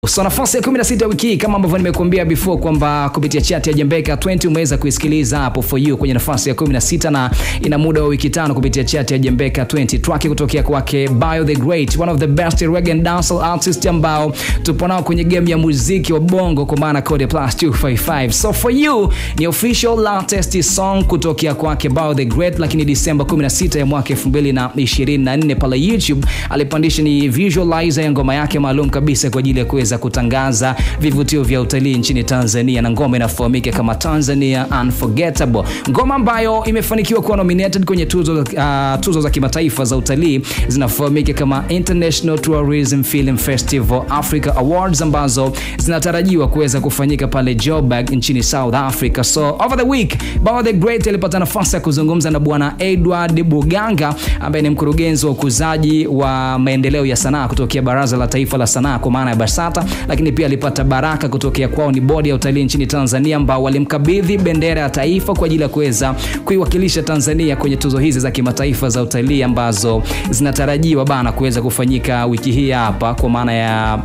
So nafasi ya 16 wiki kama ambavyo nimekuambia before kwamba kupitia chat ya Jembeka 20 umeweza kuisikiliza hapo for you kwenye nafasi ya 16 na ina muda wa wiki 5 kupitia chat ya Jembeka 20. Track kutokea kwake Bio the Great, one of the best reggae and dancehall artists ambao tupo nao kwenye game ya muziki wa bongo kwa maana code +255. So for you ni official latest song kutokea kwake Bio the Great, lakini December 16 ya mwaka 2024 pale YouTube alipandisha ni visualizer ya ngoma yake maalum kabisa kwa ajili ya kuweza kutangaza vivutio vya utalii nchini Tanzania, na ngoma inafahamika kama Tanzania Unforgettable. Ngoma ambayo imefanikiwa kuwa nominated kwenye tuzo za kimataifa za utalii zinafahamika kama International Tourism Film Festival Africa Awards ambazo zinatarajiwa kuweza kufanyika pale Joburg nchini South Africa. So over the week Bio the Great alipata nafasi ya kuzungumza na bwana Edward Buganga ambaye ni mkurugenzi wa ukuzaji wa maendeleo ya sanaa kutokea Baraza la Taifa la Sanaa kwa maana ya BASATA, lakini pia alipata baraka kutokea kwao ni bodi ya utalii nchini Tanzania ambao walimkabidhi bendera ya taifa kwa ajili ya kuweza kuiwakilisha Tanzania kwenye tuzo hizi za kimataifa za utalii ambazo zinatarajiwa bana kuweza kufanyika wiki hii hapa kwa maana ya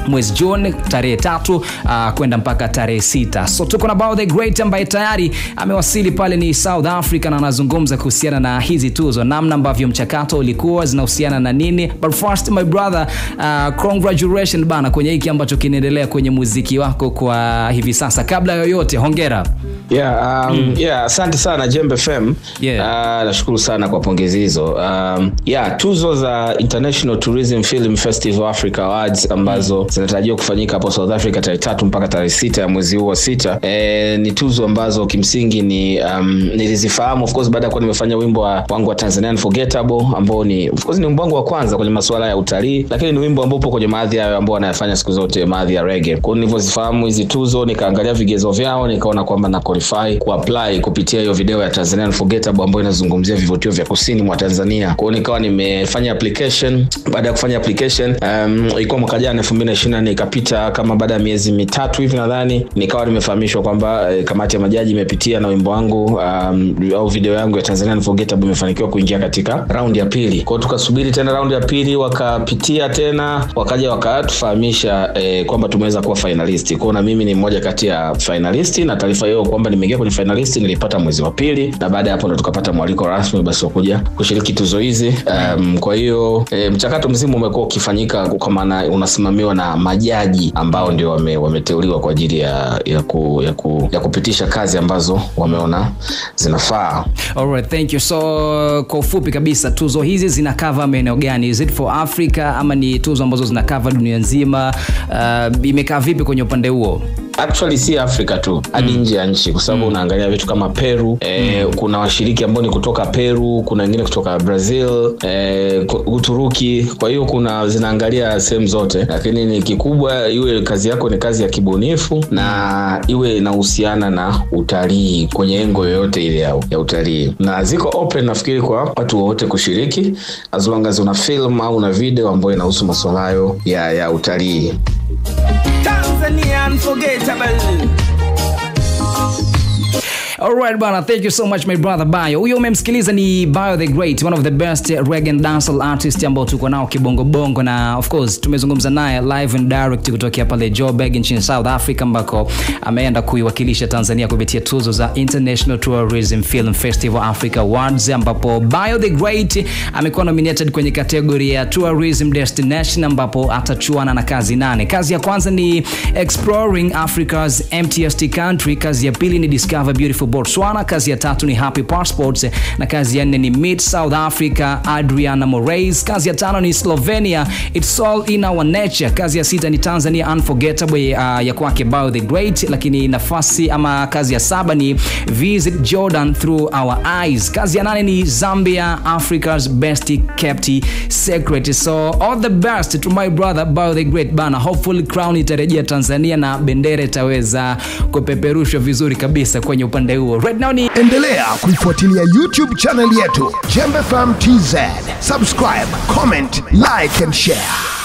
mwezi June tarehe 3 kwenda mpaka tarehe 6. So tuko na Bio the Great ambaye tayari amewasili pale ni South Africa na anazungumza kuhusiana na hizi tuzo, namna ambavyo mchakato ulikuwa, zinahusiana na nini. But first my brother, congratulations bana kwenye hiki ambacho kinaendelea kwenye muziki wako kwa hivi sasa. Kabla yoyote hongera. Asante sana Jembe FM. Nashukuru sana kwa pongezi hizo. Tuzo za International Tourism Film Festival Africa Awards ambazo zinatarajiwa kufanyika hapo South Africa tarehe 3 mpaka tarehe 6 ya mwezi huu wa 6. Ni tuzo ambazo kimsingi nilizifahamu of course baada ya kuwa nimefanya wimbo wangu wa Tanzania Unforgettable ambao ni of course ni wimbo wangu wa kwanza kwenye masuala ya utalii, lakini ni wimbo ambao upo kwenye maadhi hayo ambao wanayafanya siku zote, maadhi ya reggae. Kwa hiyo nilivyozifahamu hizi tuzo nikaangalia vigezo vyao nikaona kwamba na qualify kuapply kupitia hiyo video ya Tanzania Unforgettable ambayo inazungumzia vivutio vya kusini mwa Tanzania. Kwa hiyo nikawa nimefanya application. Baada ya kufanya application ilikuwa mwaka jana 2024, ikapita kama baada ya miezi 3 hivi nadhani nikawa nimefahamishwa kwamba kamati ya majaji imepitia na wimbo wangu au video yangu ya Tanzania Unforgettable imefanikiwa kuingia katika round ya pili. Kwa hiyo tukasubiri tena round ya pili, wakapitia tena wakaja wakatufahamisha kwamba tumeweza kuwa finalist. Kwa hiyo na mimi ni mmoja kati ya finalist, na taarifa hiyo kwamba nimeingia kwenye finalist nilipata mwezi wa pili, na baada ya hapo ndo tukapata mwaliko rasmi basi wa kuja kushiriki tuzo hizi. Kwa hiyo mchakato mzima umekuwa ukifanyika kwa maana unasimamiwa na majaji ambao ndio wameteuliwa kwa ajili ya kupitisha kazi ambazo wameona zinafaa. Alright, thank you. So kwa ufupi kabisa tuzo hizi zina cover maeneo gani? Is it for Africa ama ni tuzo ambazo zina cover dunia nzima? Imekaa vipi kwenye upande huo? Actually si Africa tu, hadi nje ya nchi, kwa sababu unaangalia vitu kama Peru, kuna washiriki ambao ni kutoka Peru, kuna wengine kutoka Brazil, Uturuki. Kwa hiyo zinaangalia sehemu zote, lakini ni kikubwa iwe kazi yako ni kazi ya kibunifu na iwe inahusiana na utalii kwenye engo yoyote ile ya utalii, na ziko open nafikiri kwa watu wote kushiriki as long as una film au una video ambayo inahusu masuala hayo ya utalii. Tanzania Unforgettable. Alright bana, thank you so much my brother Bio. Huyo umemsikiliza ni Bio the Great, one of the best reggae and dancehall artists ambao tuko nao kibongo bongo, na of course tumezungumza naye live and direct kutokea pale Joburg nchini South Africa ambako ameenda kuiwakilisha Tanzania kupitia tuzo za International Tourism Film Festival Africa Awards, ambapo Bio the Great amekuwa nominated kwenye kategori ya Tourism Destination ambapo atachuana na kazi 8. Kazi ya kwanza ni Exploring Africa's Emptiest Country, kazi ya pili ni Discover Beautiful Botswana, kazi ya 3 ni Happy Passports, na kazi ya 4 ni Meet South Africa Adriana Moraes, kazi ya 5 ni Slovenia It's All in Our Nature, kazi ya 6 ni Tanzania Unforgettable ya kwake Bio the Great, lakini nafasi ama kazi ya 7 ni Visit Jordan Through Our Eyes, kazi ya 8 ni Zambia Africa's Best Kept Secret. So all the best to my brother Bio the Great bana, hopefully crown itarejea Tanzania na bendera itaweza kupeperushwa vizuri kabisa kwenye upande huo. Right now ni endelea kuifuatilia YouTube channel yetu Jembe FM TZ. Subscribe, comment, like and share.